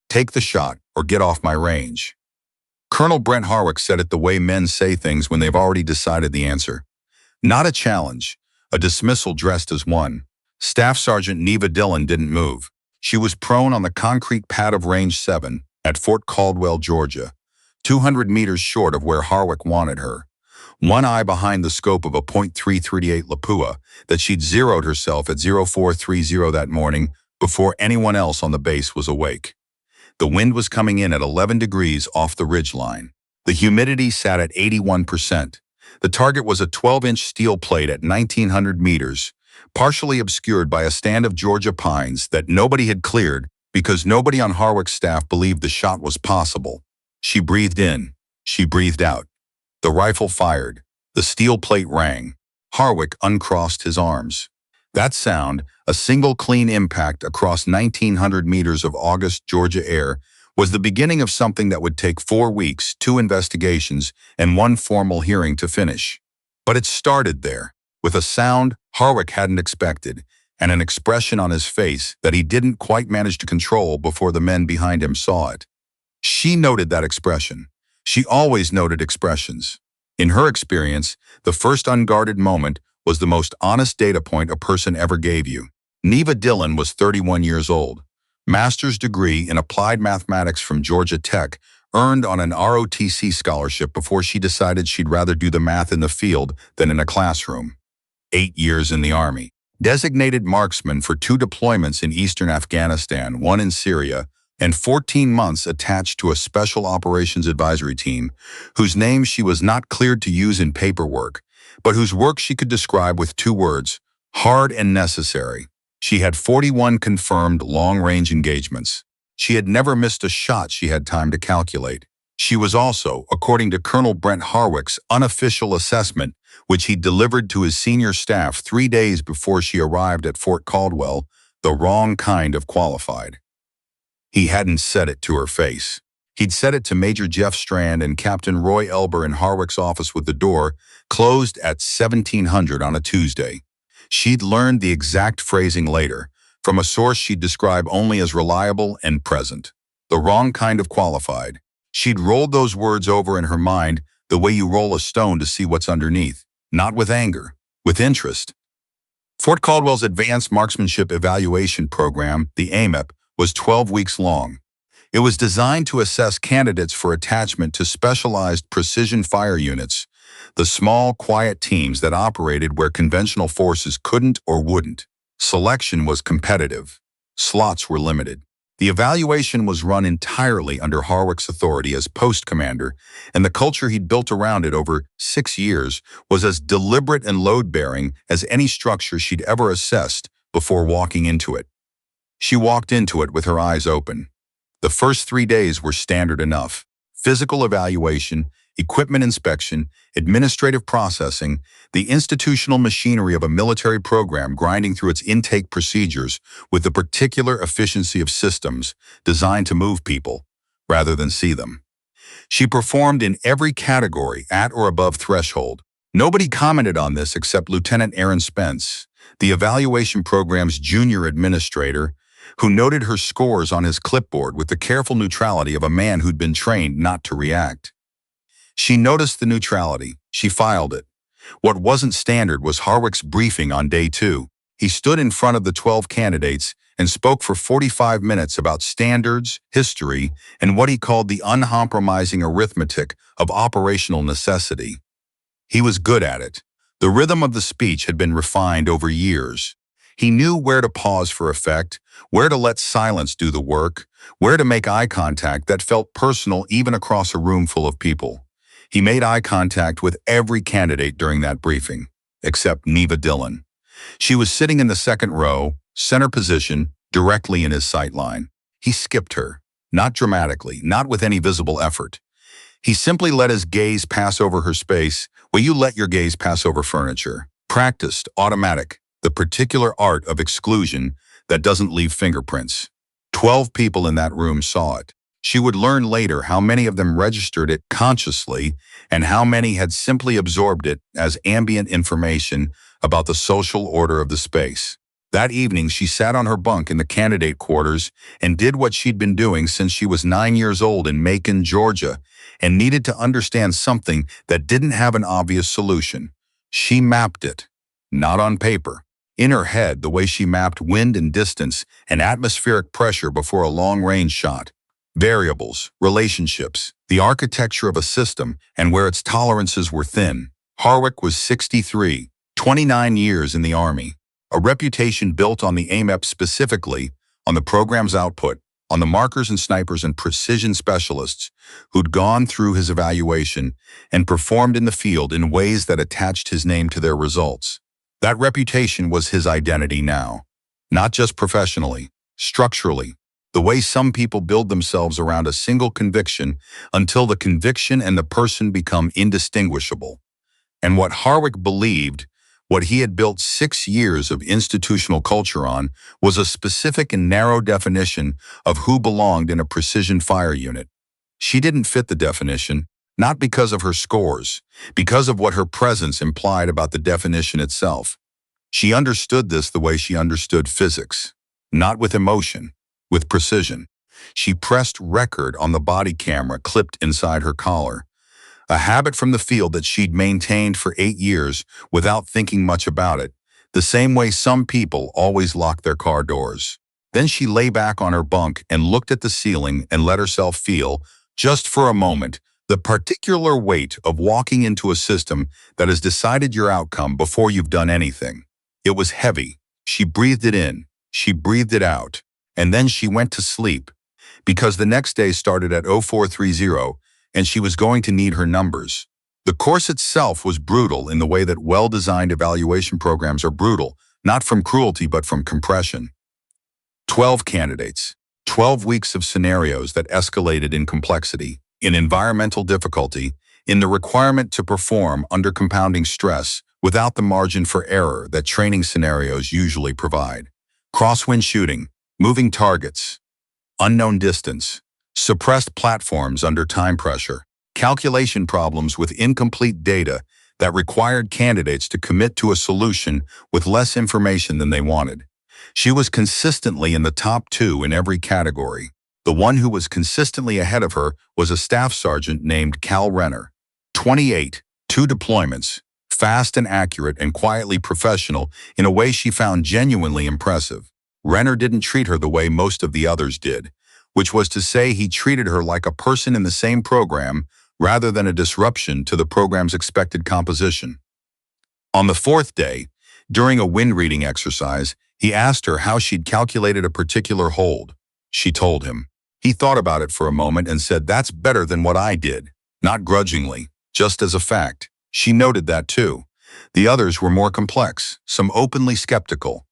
Take the shot or get off my range. Colonel Brent Harwick said it the way men say things when they've already decided the answer. Not a challenge, a dismissal dressed as one. Staff Sergeant Neva Dillon didn't move. She was prone on the concrete pad of Range 7 at Fort Caldwell, Georgia, 200 meters short of where Harwick wanted her. One eye behind the scope of a .338 Lapua that she'd zeroed herself at 0430 that morning before anyone else on the base was awake. The wind was coming in at 11 degrees off the ridgeline. The humidity sat at 81%. The target was a 12-inch steel plate at 1,900 meters, partially obscured by a stand of Georgia pines that nobody had cleared because nobody on Harwick's staff believed the shot was possible. She breathed in. She breathed out. The rifle fired. The steel plate rang. Harwick uncrossed his arms. That sound, a single clean impact across 1,900 meters of August Georgia air, was the beginning of something that would take 4 weeks, 2 investigations, and 1 formal hearing to finish. But it started there, with a sound Harwick hadn't expected, and an expression on his face that he didn't quite manage to control before the men behind him saw it. She noted that expression. She always noted expressions. In her experience, the first unguarded moment was the most honest data point a person ever gave you. Neva Dillon was 31 years old. Master's degree in applied mathematics from Georgia Tech, earned on an ROTC scholarship before she decided she'd rather do the math in the field than in a classroom. 8 years in the Army. Designated marksman for 2 deployments in eastern Afghanistan, 1 in Syria, and 14 months attached to a special operations advisory team, whose name she was not cleared to use in paperwork, but whose work she could describe with 2 words, hard and necessary. She had 41 confirmed long-range engagements. She had never missed a shot she had time to calculate. She was also, according to Colonel Brent Harwick's unofficial assessment, which he delivered to his senior staff 3 days before she arrived at Fort Caldwell, the wrong kind of qualified. He hadn't said it to her face. He'd said it to Major Jeff Strand and Captain Roy Elber in Harwick's office with the door closed at 1700 on a Tuesday. She'd learned the exact phrasing later, from a source she'd describe only as reliable and present. The wrong kind of qualified. She'd rolled those words over in her mind the way you roll a stone to see what's underneath, not with anger, with interest. Fort Caldwell's Advanced Marksmanship Evaluation Program, the AMEP, was 12 weeks long. It was designed to assess candidates for attachment to specialized precision fire units, the small, quiet teams that operated where conventional forces couldn't or wouldn't. Selection was competitive. Slots were limited. The evaluation was run entirely under Harwick's authority as post commander, and the culture he'd built around it over 6 years was as deliberate and load-bearing as any structure she'd ever assessed before walking into it. She walked into it with her eyes open. The first 3 days were standard enough. Physical evaluation, equipment inspection, administrative processing, the institutional machinery of a military program grinding through its intake procedures with the particular efficiency of systems designed to move people rather than see them. She performed in every category at or above threshold. Nobody commented on this except Lieutenant Aaron Spence, the evaluation program's junior administrator, who noted her scores on his clipboard with the careful neutrality of a man who'd been trained not to react. She noticed the neutrality. She filed it. What wasn't standard was Harwick's briefing on day 2. He stood in front of the 12 candidates and spoke for 45 minutes about standards, history, and what he called the uncompromising arithmetic of operational necessity. He was good at it. The rhythm of the speech had been refined over years. He knew where to pause for effect, where to let silence do the work, where to make eye contact that felt personal even across a room full of people. He made eye contact with every candidate during that briefing, except Neva Dillon. She was sitting in the second row, center position, directly in his sight line. He skipped her, not dramatically, not with any visible effort. He simply let his gaze pass over her space, where you let your gaze pass over furniture. Practiced, automatic, the particular art of exclusion that doesn't leave fingerprints. 12 people in that room saw it. She would learn later how many of them registered it consciously and how many had simply absorbed it as ambient information about the social order of the space. That evening, she sat on her bunk in the candidate quarters and did what she'd been doing since she was 9 years old in Macon, Georgia, and needed to understand something that didn't have an obvious solution. She mapped it, not on paper. In her head, the way she mapped wind and distance and atmospheric pressure before a long-range shot. Variables, relationships, the architecture of a system, and where its tolerances were thin. Harwick was 63, 29 years in the Army. A reputation built on the AMEP specifically, on the program's output, on the markers and snipers and precision specialists who'd gone through his evaluation and performed in the field in ways that attached his name to their results. That reputation was his identity now, not just professionally, structurally, the way some people build themselves around a single conviction until the conviction and the person become indistinguishable. And what Harwick believed, what he had built 6 years of institutional culture on, was a specific and narrow definition of who belonged in a precision fire unit. She didn't fit the definition, not because of her scores, because of what her presence implied about the definition itself. She understood this the way she understood physics, not with emotion, with precision. She pressed record on the body camera clipped inside her collar, a habit from the field that she'd maintained for 8 years without thinking much about it, the same way some people always lock their car doors. Then she lay back on her bunk and looked at the ceiling and let herself feel, just for a moment, the particular weight of walking into a system that has decided your outcome before you've done anything. It was heavy. She breathed it in, she breathed it out, and then she went to sleep, because the next day started at 0430 and she was going to need her numbers. The course itself was brutal in the way that well-designed evaluation programs are brutal, not from cruelty but from compression. 12 candidates, 12 weeks of scenarios that escalated in complexity, in environmental difficulty, in the requirement to perform under compounding stress without the margin for error that training scenarios usually provide. Crosswind shooting, moving targets, unknown distance, suppressed platforms under time pressure, calculation problems with incomplete data that required candidates to commit to a solution with less information than they wanted. She was consistently in the top 2 in every category. The one who was consistently ahead of her was a staff sergeant named Cal Renner. 28, 2 deployments, fast and accurate and quietly professional in a way she found genuinely impressive. Renner didn't treat her the way most of the others did, which was to say he treated her like a person in the same program rather than a disruption to the program's expected composition. On the 4th day, during a wind reading exercise, he asked her how she'd calculated a particular hold. She told him. He thought about it for a moment and said, "That's better than what I did." Not grudgingly, just as a fact. She noted that too. The others were more complex, some openly skeptical.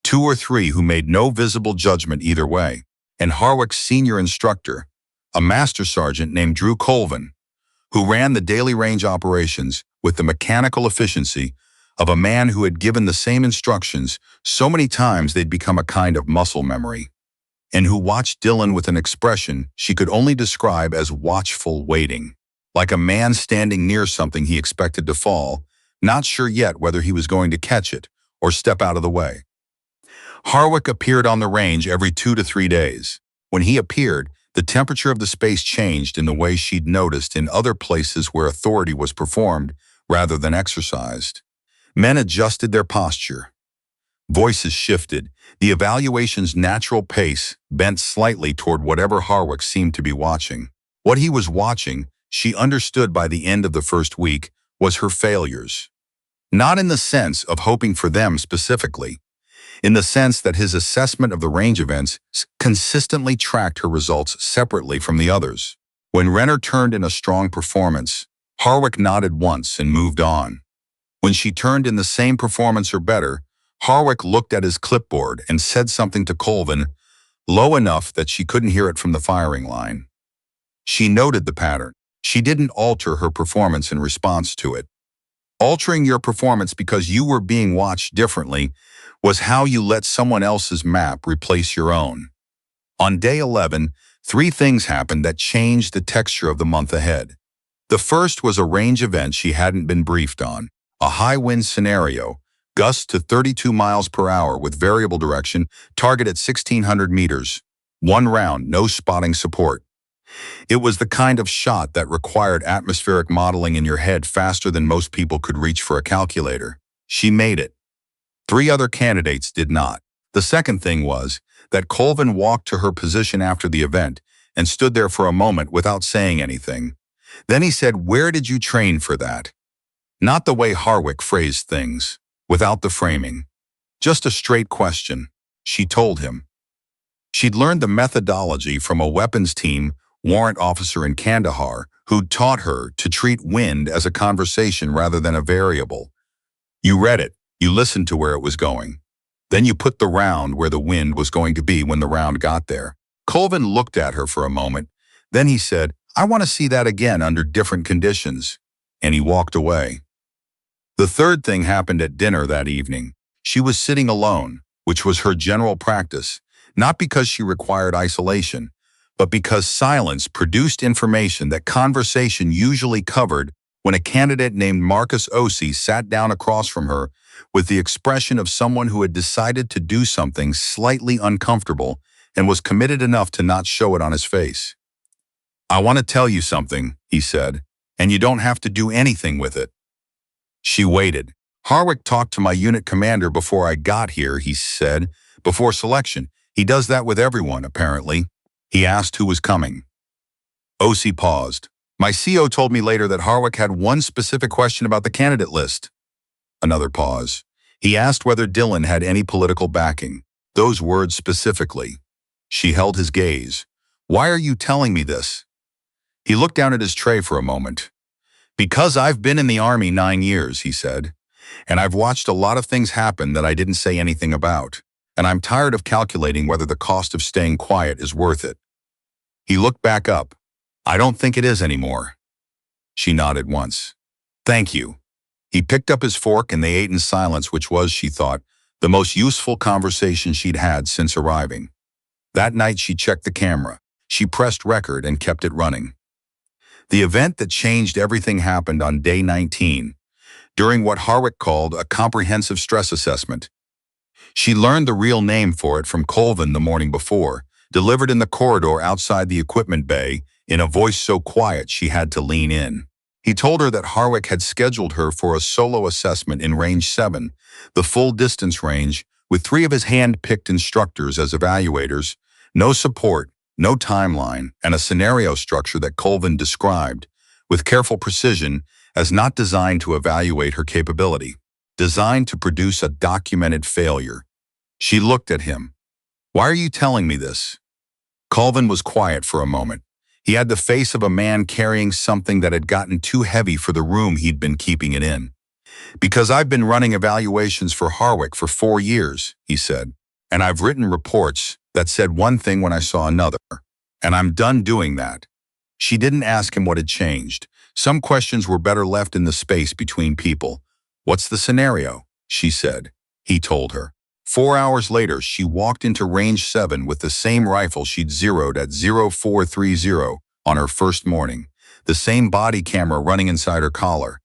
2 or 3 who made no visible judgment either way. And Harwick's senior instructor, a master sergeant named Drew Colvin, who ran the daily range operations with the mechanical efficiency of a man who had given the same instructions so many times they'd become a kind of muscle memory, and who watched Dylan with an expression she could only describe as watchful waiting, like a man standing near something he expected to fall, not sure yet whether he was going to catch it or step out of the way. Harwick appeared on the range every 2 to 3 days. When he appeared, the temperature of the space changed in the way she'd noticed in other places where authority was performed rather than exercised. Men adjusted their posture. Voices shifted. The evaluation's natural pace bent slightly toward whatever Harwick seemed to be watching. What he was watching, she understood by the end of the first week, was her failures. Not in the sense of hoping for them specifically, in the sense that his assessment of the range events consistently tracked her results separately from the others. When Renner turned in a strong performance, Harwick nodded once and moved on. When she turned in the same performance or better, Harwick looked at his clipboard and said something to Colvin, low enough that she couldn't hear it from the firing line. She noted the pattern. She didn't alter her performance in response to it. Altering your performance because you were being watched differently was how you let someone else's map replace your own. On day 11, 3 things happened that changed the texture of the month ahead. The first was a range event she hadn't been briefed on, a high-wind scenario, Gusts to 32 miles per hour with variable direction, target at 1,600 meters. One round, no spotting support. It was the kind of shot that required atmospheric modeling in your head faster than most people could reach for a calculator. She made it. 3 other candidates did not. The second thing was that Colvin walked to her position after the event and stood there for a moment without saying anything. Then he said, "Where did you train for that?" Not the way Harwick phrased things, without the framing. Just a straight question. She told him. She'd learned the methodology from a weapons team warrant officer in Kandahar who'd taught her to treat wind as a conversation rather than a variable. You read it, you listened to where it was going. Then you put the round where the wind was going to be when the round got there. Colvin looked at her for a moment. Then he said, "I want to see that again under different conditions." And he walked away. The third thing happened at dinner that evening. She was sitting alone, which was her general practice, not because she required isolation, but because silence produced information that conversation usually covered when a candidate named Marcus Osi sat down across from her with the expression of someone who had decided to do something slightly uncomfortable and was committed enough to not show it on his face. "I want to tell you something," he said, "and you don't have to do anything with it." She waited. "Harwick talked to my unit commander before I got here," he said, "before selection. He does that with everyone, apparently." He asked who was coming. Osi paused. "My CO told me later that Harwick had one specific question about the candidate list." Another pause. "He asked whether Dylan had any political backing. Those words specifically." She held his gaze. "Why are you telling me this?" He looked down at his tray for a moment. "Because I've been in the Army 9 years, he said, "and I've watched a lot of things happen that I didn't say anything about, and I'm tired of calculating whether the cost of staying quiet is worth it." He looked back up. "I don't think it is anymore." She nodded once. "Thank you." He picked up his fork and they ate in silence, which was, she thought, the most useful conversation she'd had since arriving. That night she checked the camera. She pressed record and kept it running. The event that changed everything happened on day 19, during what Harwick called a comprehensive stress assessment. She learned the real name for it from Colvin the morning before, delivered in the corridor outside the equipment bay, in a voice so quiet she had to lean in. He told her that Harwick had scheduled her for a solo assessment in Range 7, the full distance range, with 3 of his hand-picked instructors as evaluators, no support, no timeline, and a scenario structure that Colvin described, with careful precision, as not designed to evaluate her capability, designed to produce a documented failure. She looked at him. "Why are you telling me this?" Colvin was quiet for a moment. He had the face of a man carrying something that had gotten too heavy for the room he'd been keeping it in. "Because I've been running evaluations for Harwick for 4 years, he said, "and I've written reports that said one thing when I saw another, and I'm done doing that." She didn't ask him what had changed. Some questions were better left in the space between people. "What's the scenario?" she said. He told her. 4 hours later, she walked into Range 7 with the same rifle she'd zeroed at 0430 on her first morning, the same body camera running inside her collar,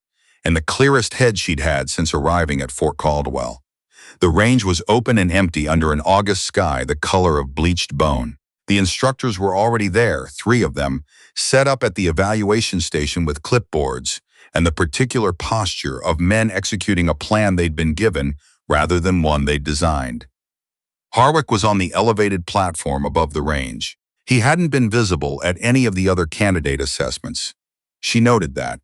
and the clearest head she'd had since arriving at Fort Caldwell. The range was open and empty under an August sky the color of bleached bone. The instructors were already there, 3 of them, set up at the evaluation station with clipboards and the particular posture of men executing a plan they'd been given rather than one they'd designed. Harwick was on the elevated platform above the range. He hadn't been visible at any of the other candidate assessments. She noted that.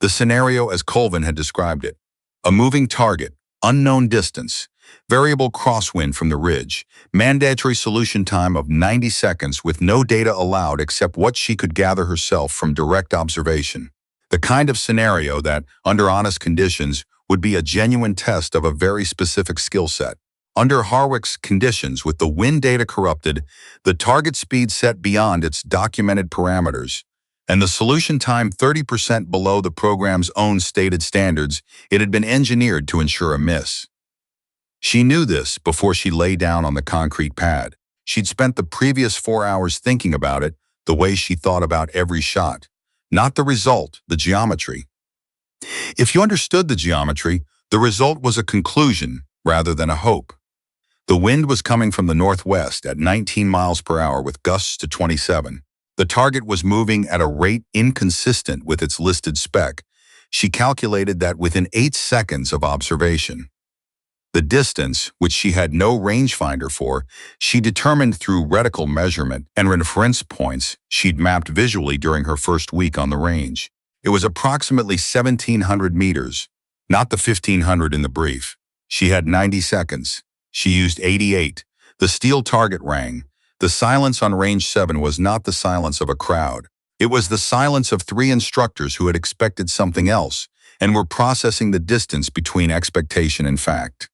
The scenario as Colvin had described it. A moving target, unknown distance, variable crosswind from the ridge, mandatory solution time of 90 seconds with no data allowed except what she could gather herself from direct observation. The kind of scenario that, under honest conditions, would be a genuine test of a very specific skill set. Under Harwick's conditions, with the wind data corrupted, the target speed set beyond its documented parameters, and the solution time 30% below the program's own stated standards, it had been engineered to ensure a miss. She knew this before she lay down on the concrete pad. She'd spent the previous 4 hours thinking about it the way she thought about every shot. Not the result, the geometry. If you understood the geometry, The result was a conclusion rather than a hope. The wind was coming from the northwest at 19 miles per hour with gusts to 27. The target was moving at a rate inconsistent with its listed spec. She calculated that within 8 seconds of observation. The distance, which she had no rangefinder for, she determined through reticle measurement and reference points she'd mapped visually during her first week on the range. It was approximately 1,700 meters, not the 1,500 in the brief. She had 90 seconds. She used 88. The steel target rang. The silence on range 7 was not the silence of a crowd. It was the silence of 3 instructors who had expected something else and were processing the distance between expectation and fact.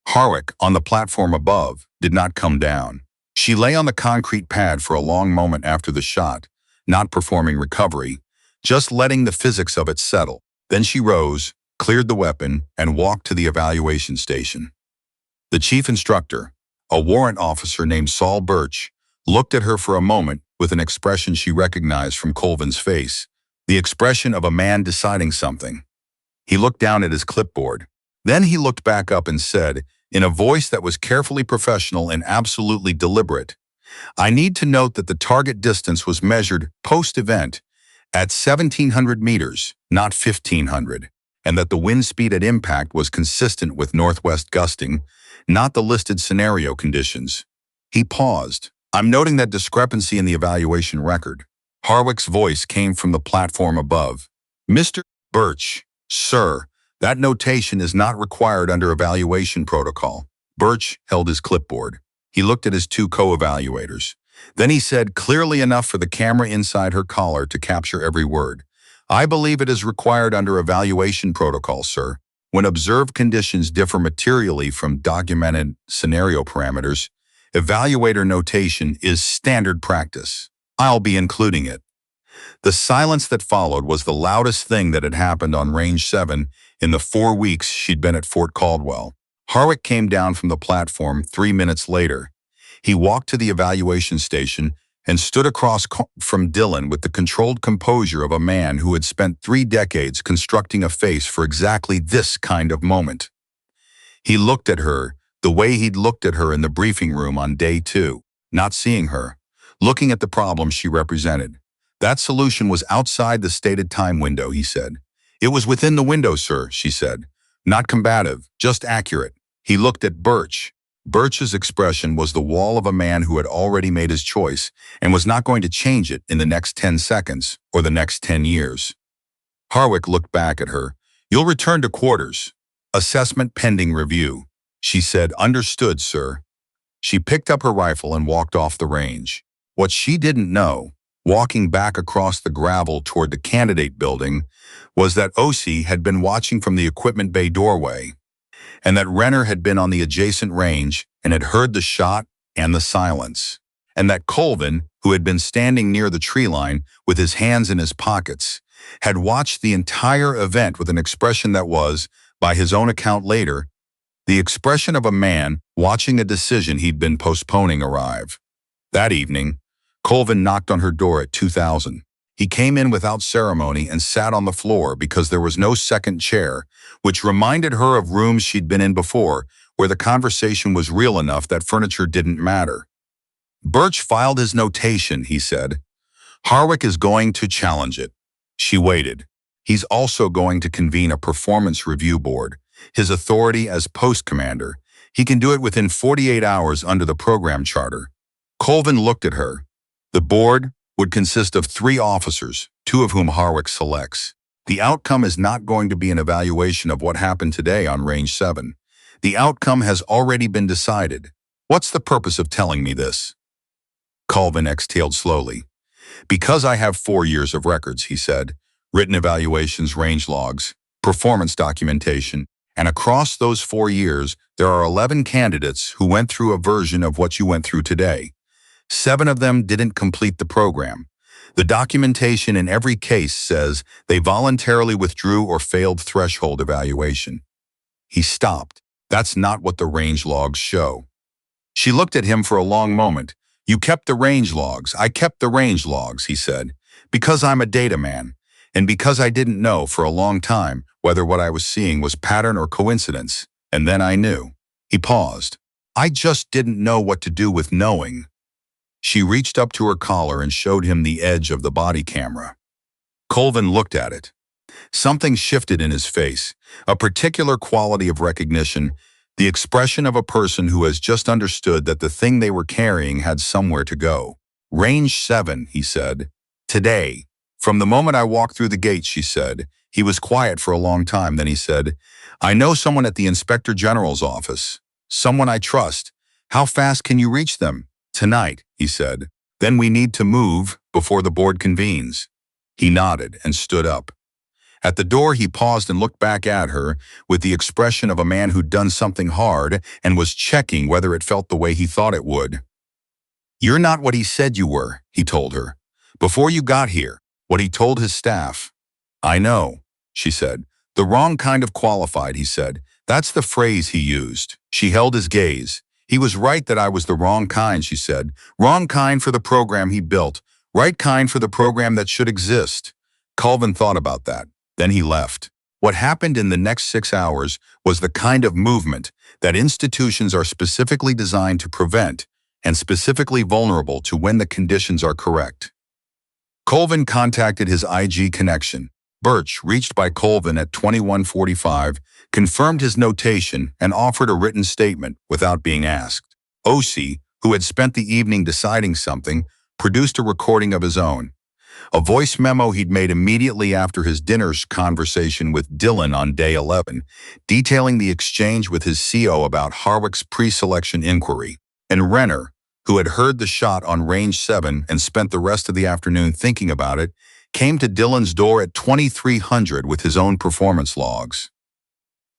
Harwick, on the platform above, did not come down. She lay on the concrete pad for a long moment after the shot, not performing recovery, just letting the physics of it settle. Then she rose, cleared the weapon, and walked to the evaluation station. The chief instructor, a warrant officer named Saul Birch, looked at her for a moment with an expression she recognized from Colvin's face, the expression of a man deciding something. He looked down at his clipboard. Then he looked back up and said, in a voice that was carefully professional and absolutely deliberate, "I need to note that the target distance was measured post-event at 1,700 meters, not 1,500, and that the wind speed at impact was consistent with northwest gusting, not the listed scenario conditions." He paused. "I'm noting that discrepancy in the evaluation record." Harwick's voice came from the platform above. "Mr. Birch, sir, that notation is not required under evaluation protocol." Birch held his clipboard. He looked at his 2 co-evaluators. Then he said, clearly enough for the camera inside her collar to capture every word, "I believe it is required under evaluation protocol, sir. When observed conditions differ materially from documented scenario parameters, evaluator notation is standard practice. I'll be including it." The silence that followed was the loudest thing that had happened on Range 7 in the 4 weeks she'd been at Fort Caldwell. Harwick came down from the platform 3 minutes later. He walked to the evaluation station and stood across from Dylan with the controlled composure of a man who had spent 3 decades constructing a face for exactly this kind of moment. He looked at her the way he'd looked at her in the briefing room on day 2, not seeing her, looking at the problem she represented. "That solution was outside the stated time window," he said. "It was within the window, sir," she said. "Not combative, just accurate." He looked at Birch. Birch's expression was the wall of a man who had already made his choice and was not going to change it in the next 10 seconds or the next 10 years. Harwick looked back at her. "You'll return to quarters. Assessment pending review." She said, "Understood, sir." She picked up her rifle and walked off the range. What she didn't know, walking back across the gravel toward the candidate building, was that O.C. had been watching from the equipment bay doorway, and that Renner had been on the adjacent range and had heard the shot and the silence, and that Colvin, who had been standing near the tree line with his hands in his pockets, had watched the entire event with an expression that was, by his own account later, the expression of a man watching a decision he'd been postponing arrive. That evening, Colvin knocked on her door at 2000. He came in without ceremony and sat on the floor because there was no second chair, which reminded her of rooms she'd been in before where the conversation was real enough that furniture didn't matter. "Birch filed his notation," he said. "Harwick is going to challenge it." She waited. "He's also going to convene a performance review board. His authority as post commander. He can do it within 48 hours under the program charter." Colvin looked at her. "The board would consist of 3 officers, 2 of whom Harwick selects. The outcome is not going to be an evaluation of what happened today on Range 7. The outcome has already been decided. What's the purpose of telling me this?" Colvin exhaled slowly. "Because I have 4 years of records," he said. "Written evaluations, range logs, performance documentation, and across those 4 years, there are 11 candidates who went through a version of what you went through today. 7 of them didn't complete the program. The documentation in every case says they voluntarily withdrew or failed threshold evaluation." He stopped. "That's not what the range logs show." She looked at him for a long moment. "You kept the range logs. I kept the range logs," he said, "because I'm a data man, and because I didn't know for a long time whether what I was seeing was pattern or coincidence, and then I knew. He paused. I just didn't know what to do with knowing. She reached up to her collar and showed him the edge of the body camera. Colvin looked at it. Something shifted in his face, a particular quality of recognition, the expression of a person who has just understood that the thing they were carrying had somewhere to go. Range 7, he said. Today. From the moment I walked through the gate, she said. He was quiet for a long time, then he said, I know someone at the Inspector General's office. Someone I trust. How fast can you reach them? Tonight, he said. Then we need to move before the board convenes. He nodded and stood up. At the door, he paused and looked back at her with the expression of a man who'd done something hard and was checking whether it felt the way he thought it would. You're not what he said you were, he told her. Before you got here, what he told his staff. I know, she said. The wrong kind of qualified, he said. That's the phrase he used. She held his gaze. He was right that I was the wrong kind, she said. Wrong kind for the program he built. Right kind for the program that should exist. Colvin thought about that. Then he left. What happened in the next 6 hours was the kind of movement that institutions are specifically designed to prevent and specifically vulnerable to when the conditions are correct. Colvin contacted his IG connection. Birch, reached by Colvin at 21:45, confirmed his notation and offered a written statement without being asked. O.C., who had spent the evening deciding something, produced a recording of his own. A voice memo he'd made immediately after his dinner's conversation with Dylan on day 11, detailing the exchange with his CO about Harwick's pre-selection inquiry. And Renner, who had heard the shot on Range 7 and spent the rest of the afternoon thinking about it, came to Dylan's door at 2300 with his own performance logs.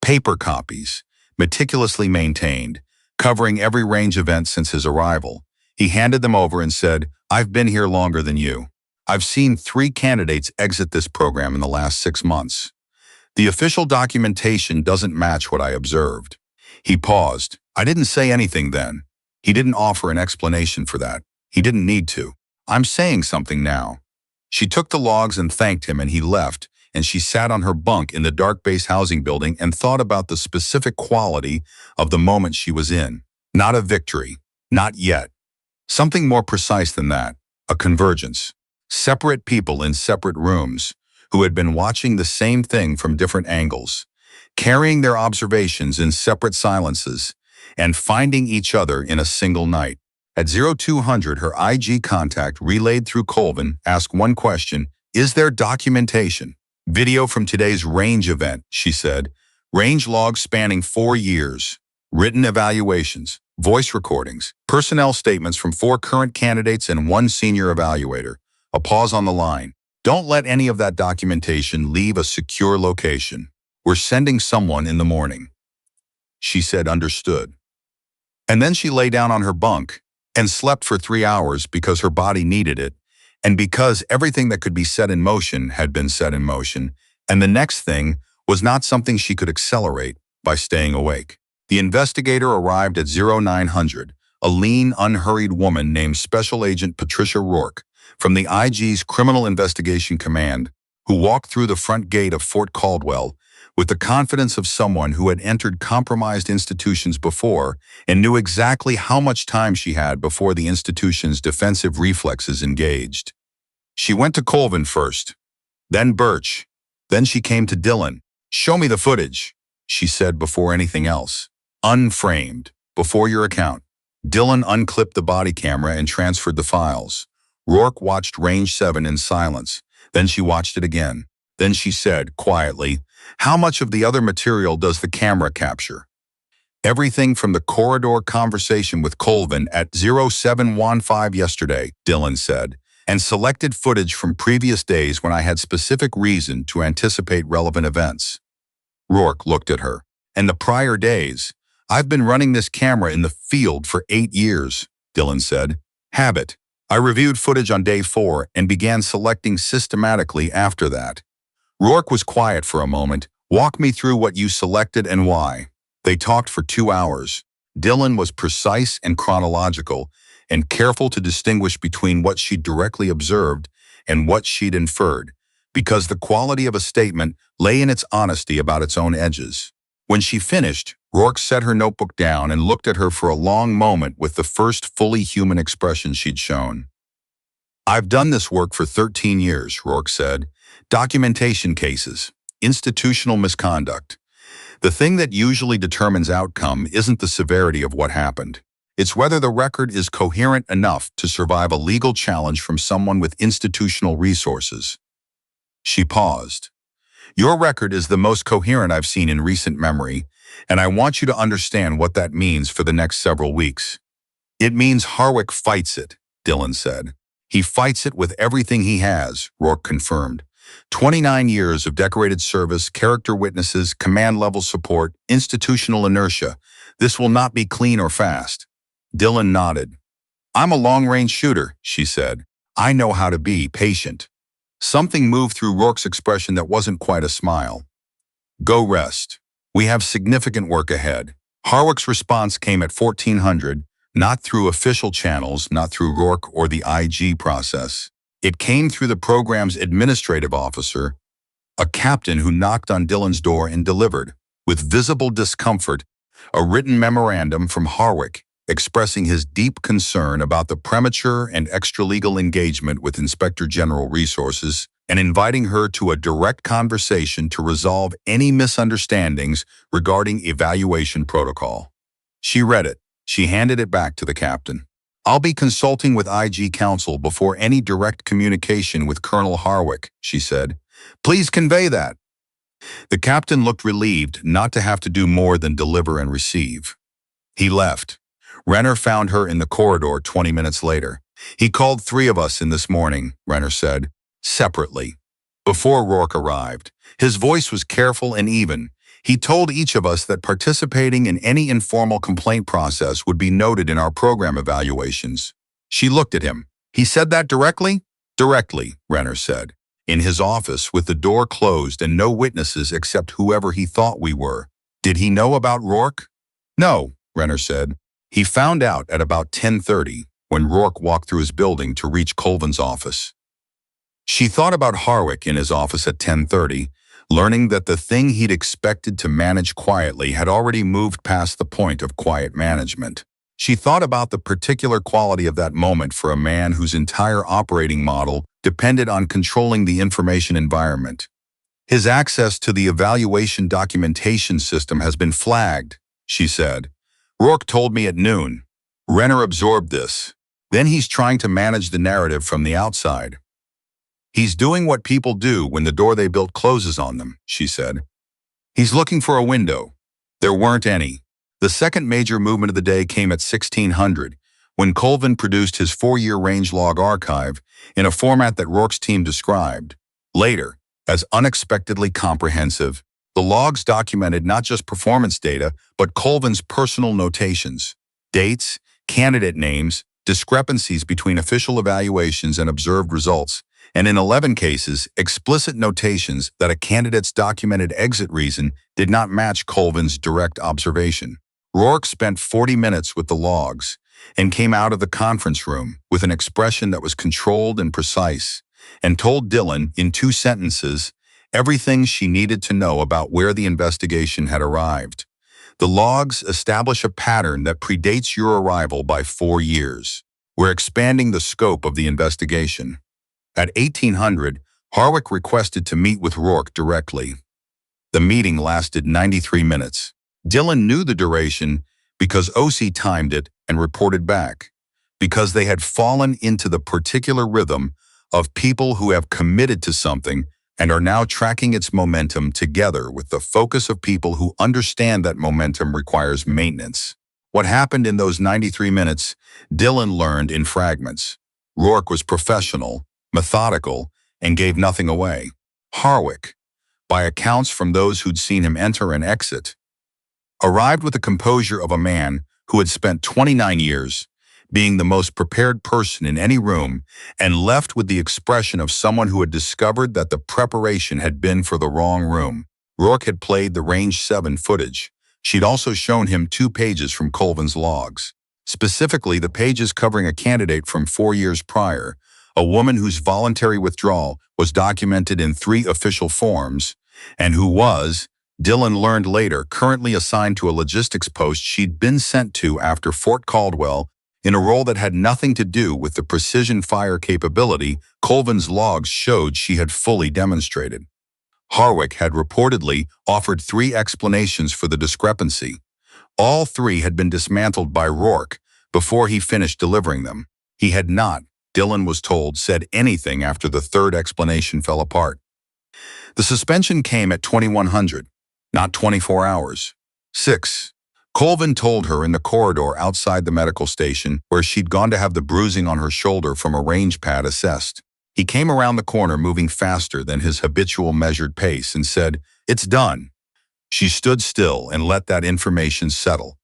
Paper copies, meticulously maintained, covering every range event since his arrival. He handed them over and said, I've been here longer than you. I've seen 3 candidates exit this program in the last 6 months. The official documentation doesn't match what I observed. He paused. I didn't say anything then. He didn't offer an explanation for that. He didn't need to. I'm saying something now. She took the logs and thanked him, and he left, and she sat on her bunk in the dark base housing building and thought about the specific quality of the moment she was in. Not a victory. Not yet. Something more precise than that. A convergence. Separate people in separate rooms who had been watching the same thing from different angles, carrying their observations in separate silences, and finding each other in a single night. At 0200, her IG contact relayed through Colvin asked one question, is there documentation? Video from today's range event, she said. Range logs spanning 4 years. Written evaluations, voice recordings, personnel statements from 4 current candidates and 1 senior evaluator. A pause on the line. Don't let any of that documentation leave a secure location. We're sending someone in the morning. She said understood. And then she lay down on her bunk and slept for 3 hours because her body needed it, and because everything that could be set in motion had been set in motion, and the next thing was not something she could accelerate by staying awake. The investigator arrived at 0900, a lean, unhurried woman named Special Agent Patricia Rourke, from the IG's Criminal Investigation Command, who walked through the front gate of Fort Caldwell with the confidence of someone who had entered compromised institutions before and knew exactly how much time she had before the institution's defensive reflexes engaged. She went to Colvin first, then Birch, then she came to Dylan. Show me the footage, she said before anything else. Unframed, before your account. Dylan unclipped the body camera and transferred the files. Rourke watched Range 7 in silence. Then she watched it again. Then she said, quietly, how much of the other material does the camera capture? Everything from the corridor conversation with Colvin at 0715 yesterday, Dylan said, and selected footage from previous days when I had specific reason to anticipate relevant events. Rourke looked at her. And the prior days? I've been running this camera in the field for 8 years, Dylan said. Habit. I reviewed footage on day 4 and began selecting systematically after that. Rourke was quiet for a moment. Walk me through what you selected and why. They talked for 2 hours. Dylan was precise and chronological and careful to distinguish between what she'd directly observed and what she'd inferred, because the quality of a statement lay in its honesty about its own edges. When she finished, Rourke set her notebook down and looked at her for a long moment with the first fully human expression she'd shown. "I've done this work for 13 years, Rourke said. Documentation cases, institutional misconduct. The thing that usually determines outcome isn't the severity of what happened. It's whether the record is coherent enough to survive a legal challenge from someone with institutional resources." She paused. "Your record is the most coherent I've seen in recent memory, and I want you to understand what that means for the next several weeks." "It means Harwick fights it," Dillon said. "He fights it with everything he has," Rourke confirmed. 29 years of decorated service, character witnesses, command-level support, institutional inertia. This will not be clean or fast." Dillon nodded. "I'm a long-range shooter," she said. "I know how to be patient." Something moved through Rourke's expression that wasn't quite a smile. "Go rest. We have significant work ahead." Harwick's response came at 1400, not through official channels, not through Rourke or the IG process. It came through the program's administrative officer, a captain who knocked on Dillon's door and delivered, with visible discomfort, a written memorandum from Harwick expressing his deep concern about the premature and extralegal engagement with Inspector General Resources and inviting her to a direct conversation to resolve any misunderstandings regarding evaluation protocol. She read it. She handed it back to the captain. "I'll be consulting with IG counsel before any direct communication with Colonel Harwick," she said. "Please convey that." The captain looked relieved not to have to do more than deliver and receive. He left. Renner found her in the corridor 20 minutes later. "He called 3 of us in this morning," Renner said, "separately." Before Rourke arrived, his voice was careful and even. "He told each of us that participating in any informal complaint process would be noted in our program evaluations." She looked at him. "He said that directly?" "Directly," Renner said. "In his office with the door closed and no witnesses except whoever he thought we were." "Did he know about Rourke?" "No," Renner said. "He found out at about 10:30 when Rourke walked through his building to reach Colvin's office." She thought about Harwick in his office at 10:30, learning that the thing he'd expected to manage quietly had already moved past the point of quiet management. She thought about the particular quality of that moment for a man whose entire operating model depended on controlling the information environment. "His access to the evaluation documentation system has been flagged," she said. "Rourke told me at noon." Renner absorbed this. "Then he's trying to manage the narrative from the outside." "He's doing what people do when the door they built closes on them," she said. "He's looking for a window." There weren't any. The second major movement of the day came at 1600, when Colvin produced his 4-year range log archive in a format that Rourke's team described. Later, as unexpectedly comprehensive, the logs documented not just performance data, but Colvin's personal notations, dates, candidate names, discrepancies between official evaluations and observed results, and in 11 cases, explicit notations that a candidate's documented exit reason did not match Colvin's direct observation. Rourke spent 40 minutes with the logs and came out of the conference room with an expression that was controlled and precise, and told Dillon, in 2 sentences, everything she needed to know about where the investigation had arrived. "The logs establish a pattern that predates your arrival by 4 years. We're expanding the scope of the investigation." At 1800, Harwick requested to meet with Rourke directly. The meeting lasted 93 minutes. Dillon knew the duration because OC timed it and reported back, because they had fallen into the particular rhythm of people who have committed to something and are now tracking its momentum together with the focus of people who understand that momentum requires maintenance. What happened in those 93 minutes, Dillon learned in fragments. Rourke was professional, methodical, and gave nothing away. Harwick, by accounts from those who'd seen him enter and exit, arrived with the composure of a man who had spent 29 years being the most prepared person in any room and left with the expression of someone who had discovered that the preparation had been for the wrong room. Rourke had played the Range 7 footage. She'd also shown him 2 pages from Colvin's logs, specifically the pages covering a candidate from 4 years prior, a woman whose voluntary withdrawal was documented in 3 official forms, and who was, Dillon learned later, currently assigned to a logistics post she'd been sent to after Fort Caldwell in a role that had nothing to do with the precision fire capability Colvin's logs showed she had fully demonstrated. Harwick had reportedly offered 3 explanations for the discrepancy. All 3 had been dismantled by Rourke before he finished delivering them. He had not, Dillon was told, said anything after the 3rd explanation fell apart. The suspension came at 2100, not 24 hours. 6. Colvin told her in the corridor outside the medical station where she'd gone to have the bruising on her shoulder from a range pad assessed. He came around the corner moving faster than his habitual measured pace and said, "It's done." She stood still and let that information settle.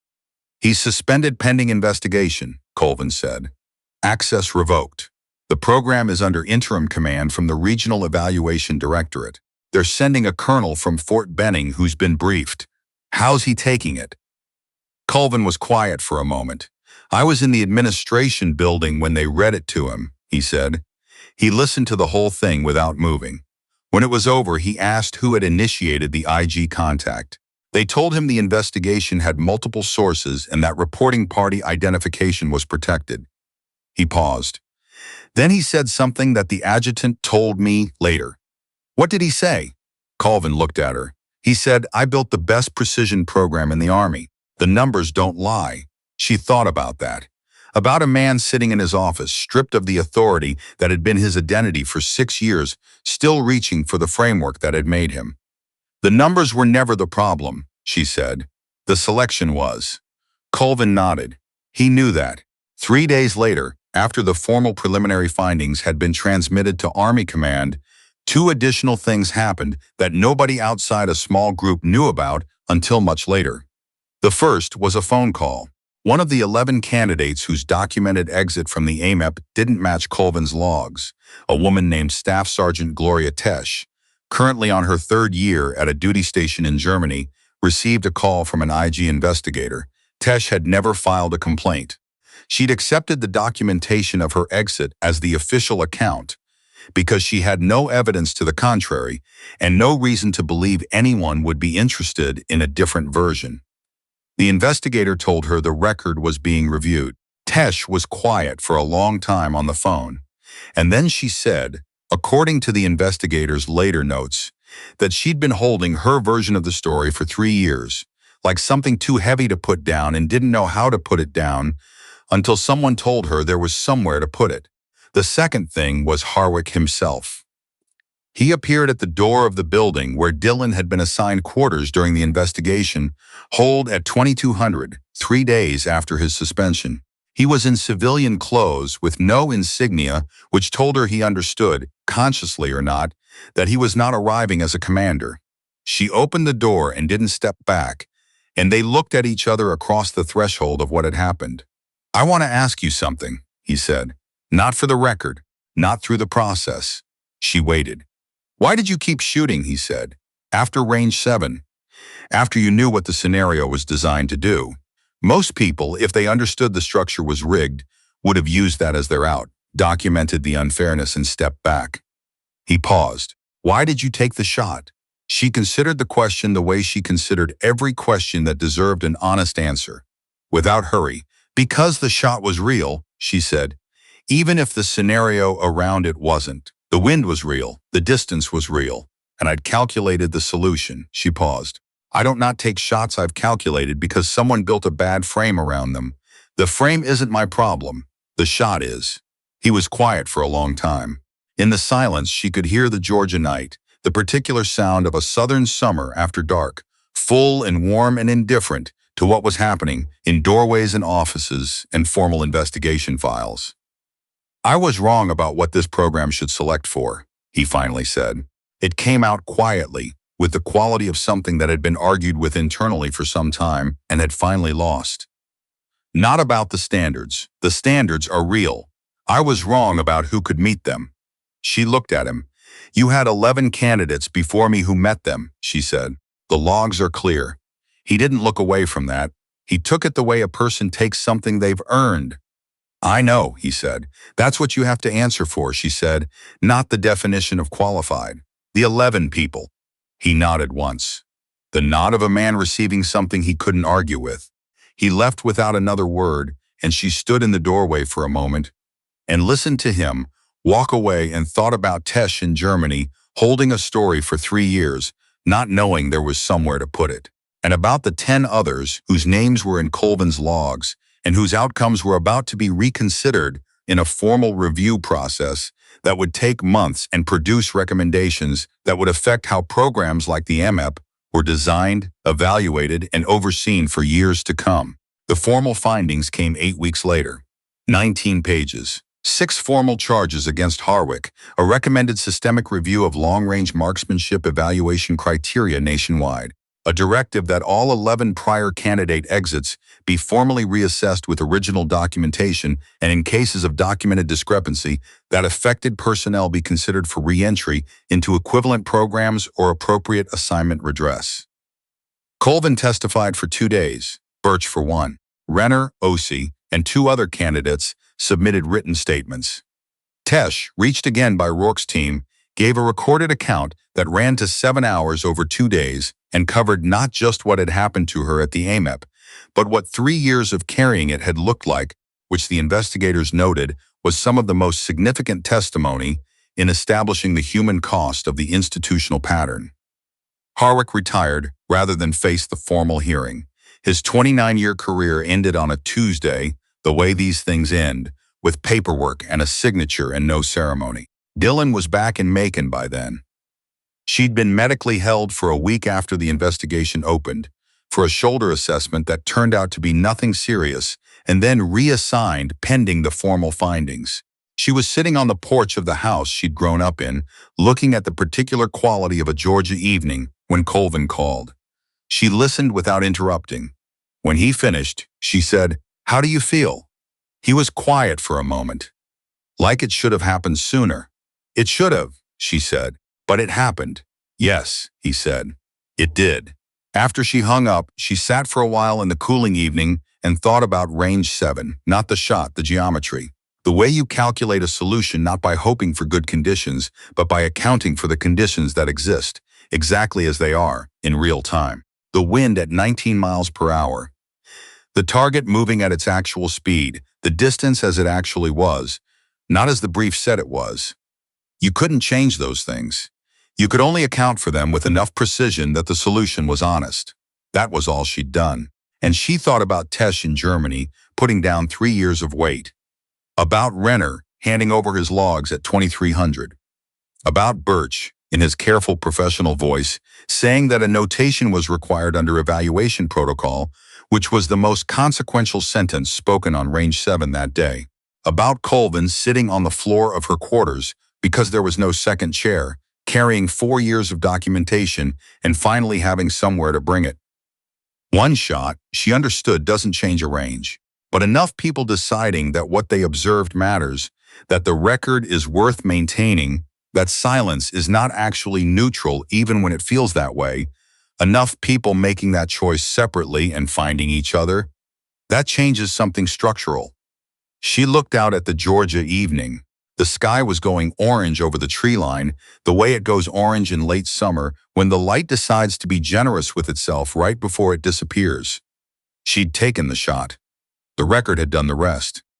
"He's suspended pending investigation," Colvin said. "Access revoked. The program is under interim command from the Regional Evaluation Directorate. They're sending a colonel from Fort Benning who's been briefed. How's he taking it?" Colvin was quiet for a moment. "I was in the administration building when they read it to him," he said. He listened to the whole thing without moving. When it was over, he asked who had initiated the IG contact. They told him the investigation had multiple sources and that reporting party identification was protected. He paused. Then he said something that the adjutant told me later. "What did he say?" Colvin looked at her. "He said, I built the best precision program in the Army. The numbers don't lie." She thought about that. About a man sitting in his office, stripped of the authority that had been his identity for 6 years, still reaching for the framework that had made him. "The numbers were never the problem," she said. "The selection was." Colvin nodded. He knew that. 3 days later, after the formal preliminary findings had been transmitted to Army Command, 2 additional things happened that nobody outside a small group knew about until much later. The first was a phone call. One of the 11 candidates whose documented exit from the AMEP didn't match Colvin's logs, a woman named Staff Sergeant Gloria Tesch, currently on her 3rd year at a duty station in Germany, received a call from an IG investigator. Tesch had never filed a complaint. She'd accepted the documentation of her exit as the official account because she had no evidence to the contrary and no reason to believe anyone would be interested in a different version. The investigator told her the record was being reviewed. Tesch was quiet for a long time on the phone, and then she said, according to the investigator's later notes, that she'd been holding her version of the story for 3 years, like something too heavy to put down and didn't know how to put it down until someone told her there was somewhere to put it. The second thing was Harwick himself. He appeared at the door of the building where Dillon had been assigned quarters during the investigation, holed at 2200, 3 days after his suspension. He was in civilian clothes with no insignia, which told her he understood, consciously or not, that he was not arriving as a commander. She opened the door and didn't step back, and they looked at each other across the threshold of what had happened. "I want to ask you something," he said. "Not for the record, not through the process." She waited. "Why did you keep shooting?" he said. "After range 7. After you knew what the scenario was designed to do. Most people, if they understood the structure was rigged, would have used that as their out, documented the unfairness and stepped back." He paused. "Why did you take the shot?" She considered the question the way she considered every question that deserved an honest answer. Without hurry. "Because the shot was real," she said. "Even if the scenario around it wasn't. The wind was real, the distance was real, and I'd calculated the solution." She paused. "I don't not take shots I've calculated because someone built a bad frame around them. The frame isn't my problem. The shot is." He was quiet for a long time. In the silence, she could hear the Georgia night, the particular sound of a southern summer after dark, full and warm and indifferent to what was happening in doorways and offices and formal investigation files. "I was wrong about what this program should select for," he finally said. It came out quietly, with the quality of something that had been argued with internally for some time and had finally lost. "Not about the standards. The standards are real. I was wrong about who could meet them." She looked at him. "You had 11 candidates before me who met them," she said. "The logs are clear." He didn't look away from that. He took it the way a person takes something they've earned. I know, he said. That's what you have to answer for, she said, not the definition of qualified. The 11 people. He nodded once. The nod of a man receiving something he couldn't argue with. He left without another word, and she stood in the doorway for a moment and listened to him walk away and thought about Tesh in Germany, holding a story for 3 years, not knowing there was somewhere to put it, and about the 10 others whose names were in Colvin's logs and whose outcomes were about to be reconsidered in a formal review process that would take months and produce recommendations that would affect how programs like the MEP were designed, evaluated, and overseen for years to come. The formal findings came 8 weeks later. 19 pages. 6 formal charges against Harwick, a recommended systemic review of long-range marksmanship evaluation criteria nationwide, a directive that all 11 prior candidate exits be formally reassessed with original documentation, and in cases of documented discrepancy, that affected personnel be considered for re-entry into equivalent programs or appropriate assignment redress. Colvin testified for 2 days, Birch for 1. Renner, Ossie, and 2 other candidates submitted written statements. Tesh, reached again by Rourke's team, gave a recorded account that ran to 7 hours over 2 days and covered not just what had happened to her at the AMEP, but what 3 years of carrying it had looked like, which the investigators noted was some of the most significant testimony in establishing the human cost of the institutional pattern. Harwick retired rather than face the formal hearing. His 29-year career ended on a Tuesday, the way these things end, with paperwork and a signature and no ceremony. Dylan was back in Macon by then. She'd been medically held for a week after the investigation opened, for a shoulder assessment that turned out to be nothing serious, and then reassigned pending the formal findings. She was sitting on the porch of the house she'd grown up in, looking at the particular quality of a Georgia evening when Colvin called. She listened without interrupting. When he finished, she said, "How do you feel?" He was quiet for a moment. "Like it should have happened sooner." "It should have," she said, "but it happened." "Yes," he said, "it did." After she hung up, she sat for a while in the cooling evening and thought about range 7, not the shot, the geometry. The way you calculate a solution not by hoping for good conditions, but by accounting for the conditions that exist, exactly as they are, in real time. The wind at 19 miles per hour. The target moving at its actual speed, the distance as it actually was, not as the brief said it was. You couldn't change those things. You could only account for them with enough precision that the solution was honest. That was all she'd done. And she thought about Tesh in Germany, putting down 3 years of weight. About Renner, handing over his logs at 2300. About Birch, in his careful professional voice, saying that a notation was required under evaluation protocol, which was the most consequential sentence spoken on range 7 that day. About Colvin sitting on the floor of her quarters because there was no second chair, carrying 4 years of documentation and finally having somewhere to bring it. One shot, she understood, doesn't change a range, but enough people deciding that what they observed matters, that the record is worth maintaining, that silence is not actually neutral even when it feels that way, enough people making that choice separately and finding each other, that changes something structural. She looked out at the Georgia evening. The sky was going orange over the tree line, the way it goes orange in late summer when the light decides to be generous with itself right before it disappears. She'd taken the shot. The record had done the rest.